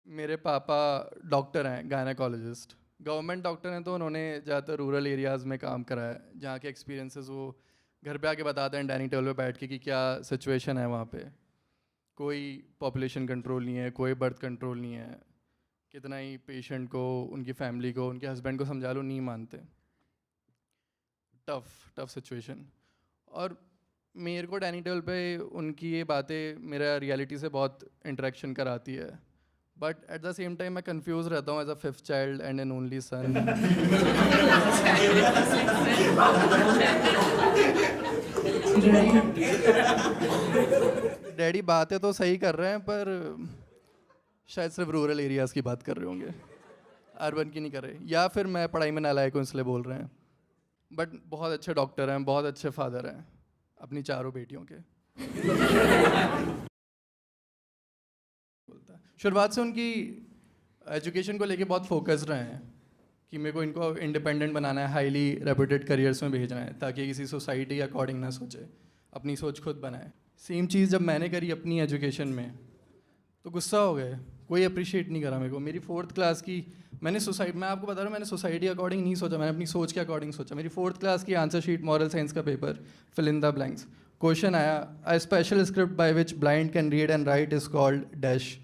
मेरे पापा डॉक्टर हैं, गायनेकोलॉजिस्ट। गवर्नमेंट डॉक्टर हैं, तो उन्होंने ज़्यादातर रूरल एरियाज़ में काम करा है, जहाँ के एक्सपीरियंसेस वो घर पे आके बताते हैं डाइनिंग टेबल पे बैठ के कि क्या सिचुएशन है वहाँ पे। कोई पॉपुलेशन कंट्रोल नहीं है, कोई बर्थ कंट्रोल नहीं है। कितना ही पेशेंट को, उनकी फैमिली को, उनके हस्बैंड को समझा लो, नहीं मानते। Tough tough situation. और मेरे को डाइनिंग टेबल पे उनकी ये बातें मेरा रियलिटी से बहुत इंटरेक्शन कराती है। But at the same time मैं कंफ्यूज रहता हूँ as a fifth child and an only son. Daddy बातें तो सही कर रहे हैं, पर शायद सिर्फ रूरल एरियाज़ की बात कर रहे होंगे, अर्बन की नहीं कर रहे, या फिर मैं पढ़ाई में नालायक हूँ इसलिए बोल रहे हैं। बट बहुत अच्छे डॉक्टर हैं, बहुत अच्छे फादर हैं अपनी चारों बेटियों के। शुरुआत से उनकी एजुकेशन को लेके बहुत फोकस्ड रहे हैं कि मेरे को इनको इंडिपेंडेंट बनाना है, हाईली रेप्यूटेड करियर्स में भेजना है, ताकि किसी सोसाइटी के अकॉर्डिंग ना सोचे, अपनी सोच खुद बनाए। सेम चीज़ जब मैंने करी अपनी एजुकेशन में, तो गुस्सा हो गए, कोई अप्रिशिएट नहीं करा मेरे को। मेरी 4th क्लास की मैं आपको बता रहा हूँ, मैंने सोसाइटी अकॉर्डिंग नहीं सोचा, मैंने अपनी सोच के अकॉर्डिंग सोचा। मेरी 4th क्लास की आंसर शीट, मॉरल साइंस का paper, fill in the blanks. Question आया, a special script by which blind can read and write is called dash.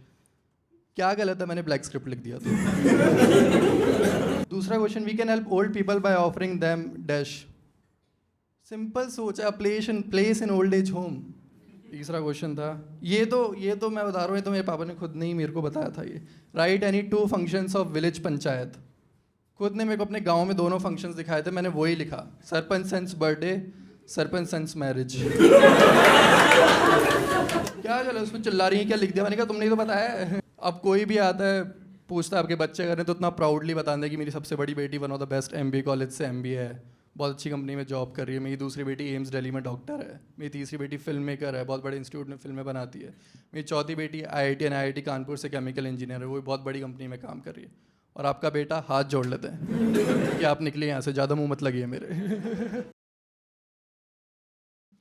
क्या गलत है, मैंने ब्लैक स्क्रिप्ट लिख दिया था। दूसरा question, we can help old people by offering them dash. Simple सोच है, place in old age home. तीसरा क्वेश्चन था, ये तो मैं बता रहा हूँ, ये तो मेरे पापा ने खुद ने ही मेरे को बताया था। ये right any 2 functions of village panchayat. खुद ने मेरे को अपने गांव में दोनों फंक्शंस दिखाए थे, मैंने वही लिखा, sarpanch son's birthday, sarpanch son's marriage. क्या चलो उसमें चिल्ला रही है, क्या लिख दिया? मैंने कहा तुमने ही तो बताया है। अब कोई भी आता है पूछता है आपके बच्चे करें, तो इतना प्राउडली बताते हैं कि मेरी सबसे बड़ी बेटी one of the best MBA college से MBA है, बहुत अच्छी कंपनी में जॉब कर रही है। मेरी दूसरी बेटी एम्स दिल्ली में डॉक्टर है। मेरी तीसरी बेटी फिल्म मेकर है, बहुत बड़े इंस्टीट्यूट में फिल्में बनाती है। मेरी चौथी बेटी IIT एंड IIT कानपुर से केमिकल इंजीनियर है, वो भी बहुत बड़ी कंपनी में काम कर रही है। और आपका बेटा हाथ जोड़ लेते हैं कि आप निकले यहाँ से, ज़्यादा मुँह मत लगिए मेरे।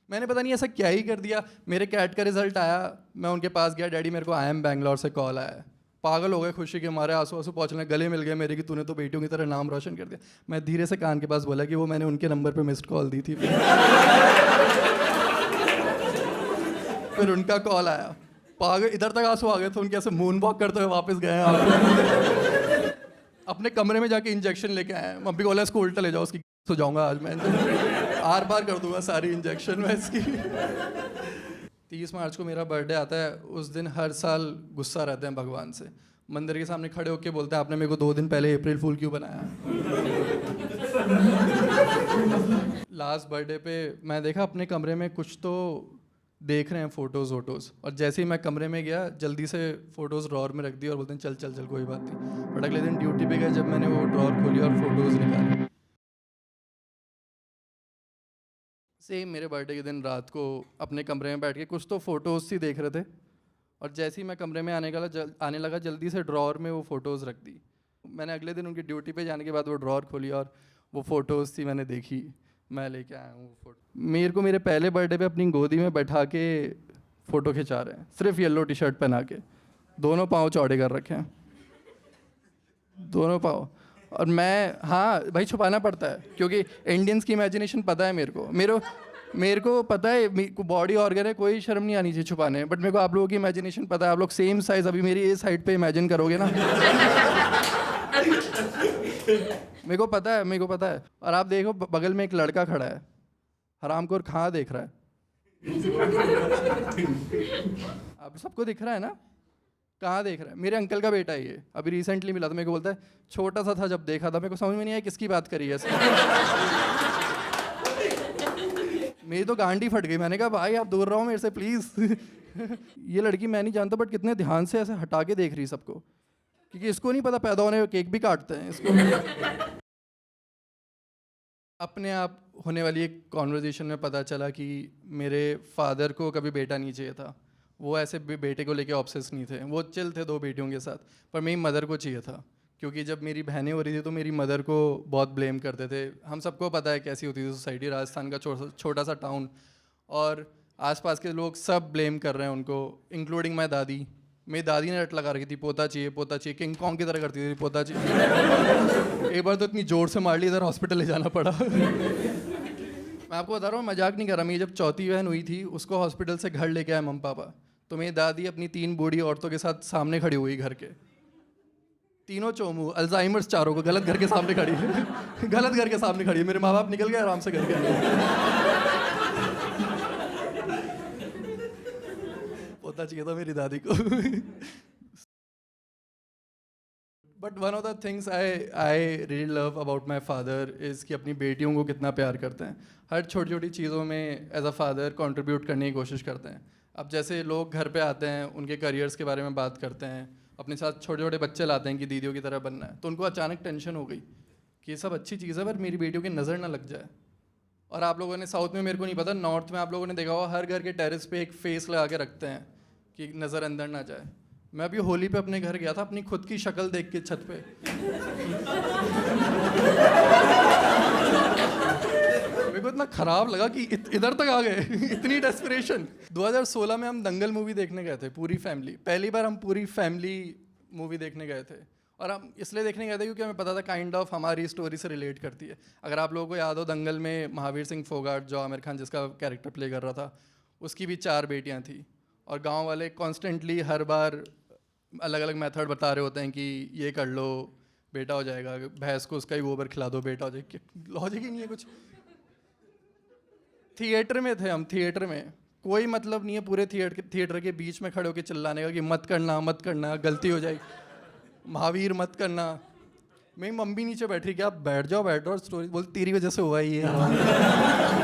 मैंने पता नहीं ऐसा क्या ही कर दिया, मेरे कैट का रिजल्ट आया, मैं उनके पास गया, डैडी मेरे को IIM बैंगलोर से कॉल आया है। पागल हो गए खुशी के मारे, आंसू आंसू पहुँचने, गले मिल गए मेरे कि तूने तो बेटियों की तरह नाम रोशन कर दिया। मैं धीरे से कान के पास बोला कि वो मैंने उनके नंबर पे मिस्ड कॉल दी थी। फिर उनका कॉल आया, पागल, इधर तक आंसू आ गए थे उनके, ऐसे मून वॉक करते हुए वापस गए आप। अपने कमरे में जाके इंजेक्शन लेके आए। मम्मी बोला इसको उल्टा ले जाओ, उसकी सो जाऊंगा आज मैं, आर पार कर दूंगा सारी इंजेक्शन में इसकी। 30 मार्च को मेरा बर्थडे आता है। उस दिन हर साल गुस्सा रहते हैं भगवान से, मंदिर के सामने खड़े होकर बोलते हैं आपने मेरे को 2 दिन पहले अप्रैल फूल क्यों बनाया। लास्ट बर्थडे पे मैं देखा अपने कमरे में कुछ तो देख रहे हैं, फोटोज़ वोटोज़, और जैसे ही मैं कमरे में गया जल्दी से फ़ोटोज़ ड्रॉर में रख दी और बोलते हैं चल चल चल कोई बात नहीं। बट अगले दिन ड्यूटी पे गए, जब मैंने वो ड्रॉर खोली और फ़ोटोज़ निकाली, सेम मेरे बर्थडे के दिन रात को अपने कमरे में बैठ के कुछ तो फ़ोटोज़ सी देख रहे थे, और जैसे ही मैं कमरे में आने लगा जल्दी से ड्रॉर में वो फ़ोटोज़ रख दी। मैंने अगले दिन उनकी ड्यूटी पे जाने के बाद वो ड्रॉर खोली और वो फ़ोटोज़ थी, मैंने देखी, मैं लेके आया हूँ वो फ़ोटो। मेरे को मेरे पहले बर्थडे पे अपनी गोदी में बैठा के फ़ोटो खिंचा रहे हैं, सिर्फ येलो टी शर्ट पहना के, दोनों पाँव चौड़े कर रखे हैं, दोनों पाँव। और मैं, हाँ भाई छुपाना पड़ता है, क्योंकि इंडियंस की इमेजिनेशन पता है मेरे को पता है बॉडी ऑर्गन है, कोई शर्म नहीं आनी चाहिए छुपाने। बट मेरे को आप लोगों की इमेजिनेशन पता है, आप लोग सेम साइज अभी मेरी इस हाइट पे इमेजिन करोगे ना। मेरे को पता है। और आप देखो बगल में एक लड़का खड़ा है, हरामखोर, कहाँ देख रहा है? आप सबको दिख रहा है ना, कहाँ देख रहा है? मेरे अंकल का बेटा है ये, अभी रिसेंटली मिला था, मेरे को बोलता है छोटा सा था जब देखा था, मेरे को समझ में नहीं आया किसकी बात करी है मेरी तो गांडी फट गई। मैंने कहा भाई आप दूर रहो मेरे से प्लीज़। ये लड़की मैं नहीं जानता, बट कितने ध्यान से ऐसे हटा के देख रही सबको, क्योंकि इसको नहीं पता पैदा होने केक भी काटते हैं इसको। अपने आप होने वाली एक कॉन्वर्जेशन में पता चला कि मेरे फादर को कभी बेटा नहीं चाहिए था, वो ऐसे बेटे को लेके ऑब्सेस नहीं थे, वो चिल थे 2 बेटियों के साथ। पर मेरी मदर को चाहिए था, क्योंकि जब मेरी बहनें हो रही थी तो मेरी मदर को बहुत ब्लेम करते थे। हम सबको पता है कैसी होती थी सोसाइटी, राजस्थान का छोटा सा टाउन, और आसपास के लोग सब ब्लेम कर रहे हैं उनको, इंक्लूडिंग माई दादी। मेरी दादी ने रट लगा रखी थी, पोता चाहिए, किंग कॉन्ग की तरह करती थी, पोता चाहिए। एक बार तो इतनी जोर से मार ली, इधर हॉस्पिटल ले जाना पड़ा। मैं आपको बता रहा हूँ, मजाक नहीं कर रहा। मेरी जब चौथी बहन हुई थी, उसको हॉस्पिटल से घर लेके आए मम्मी पापा, तो मेरी दादी अपनी 3 बूढ़ी औरतों के साथ सामने खड़ी हुई घर के, तीनों चोमू अल्जाइमर्स, चारों को गलत घर के सामने खड़ी है। गलत घर के सामने खड़ी है। मेरे माँ बाप निकल गए आराम से घर के। होता चाहिए था मेरी दादी को। But one of the things I really love about my father is कि अपनी बेटियों को कितना प्यार करते हैं। हर छोटी छोटी चीज़ों में एज अ फादर कंट्रीब्यूट करने की कोशिश करते हैं। अब जैसे लोग घर पे आते हैं, उनके करियर्स के बारे में बात करते हैं, अपने साथ छोटे छोटे बच्चे लाते हैं कि दीदियों की तरह बनना है, तो उनको अचानक टेंशन हो गई कि ये सब अच्छी चीज़ है पर मेरी बेटियों की नज़र ना लग जाए। और आप लोगों ने साउथ में, मेरे को नहीं पता, नॉर्थ में आप लोगों ने देखा होगा, हर घर के टेरेस पे एक फेस लगा के रखते हैं कि नज़र अंदर ना जाए। मैं अभी होली पे अपने घर गया था, अपनी खुद की शक्ल देख के छत पे मेरे को इतना ख़राब लगा कि इधर तक आ गए। इतनी डेस्परेशन। 2016 में हम दंगल मूवी देखने गए थे पूरी फैमिली। पहली बार हम पूरी फैमिली मूवी देखने गए थे, और हम इसलिए देखने गए थे क्योंकि हमें पता था काइंड ऑफ हमारी स्टोरी से रिलेट करती है। अगर आप लोगों को याद हो, दंगल में महावीर सिंह फोगाट, जो आमिर खान जिसका कैरेक्टर प्ले कर रहा था, उसकी भी 4 बेटियां थी, और गांव वाले कॉन्स्टेंटली हर बार अलग अलग मेथड बता रहे होते हैं कि ये कर लो बेटा हो जाएगा, भैंस को उसका ही गोबर खिला दो बेटा हो जाएगा। लॉजिक ही नहीं है कुछ। थिएटर में थे हम, थिएटर में कोई मतलब नहीं है पूरे थिएटर के बीच में खड़े होकर चिल्लाने का कि मत करना मत करना, गलती हो जाएगी, महावीर मत करना। मेरी मम्मी नीचे बैठ रही, क्या बैठ जाओ स्टोरी बोल, तेरी वजह से हुआ ही है।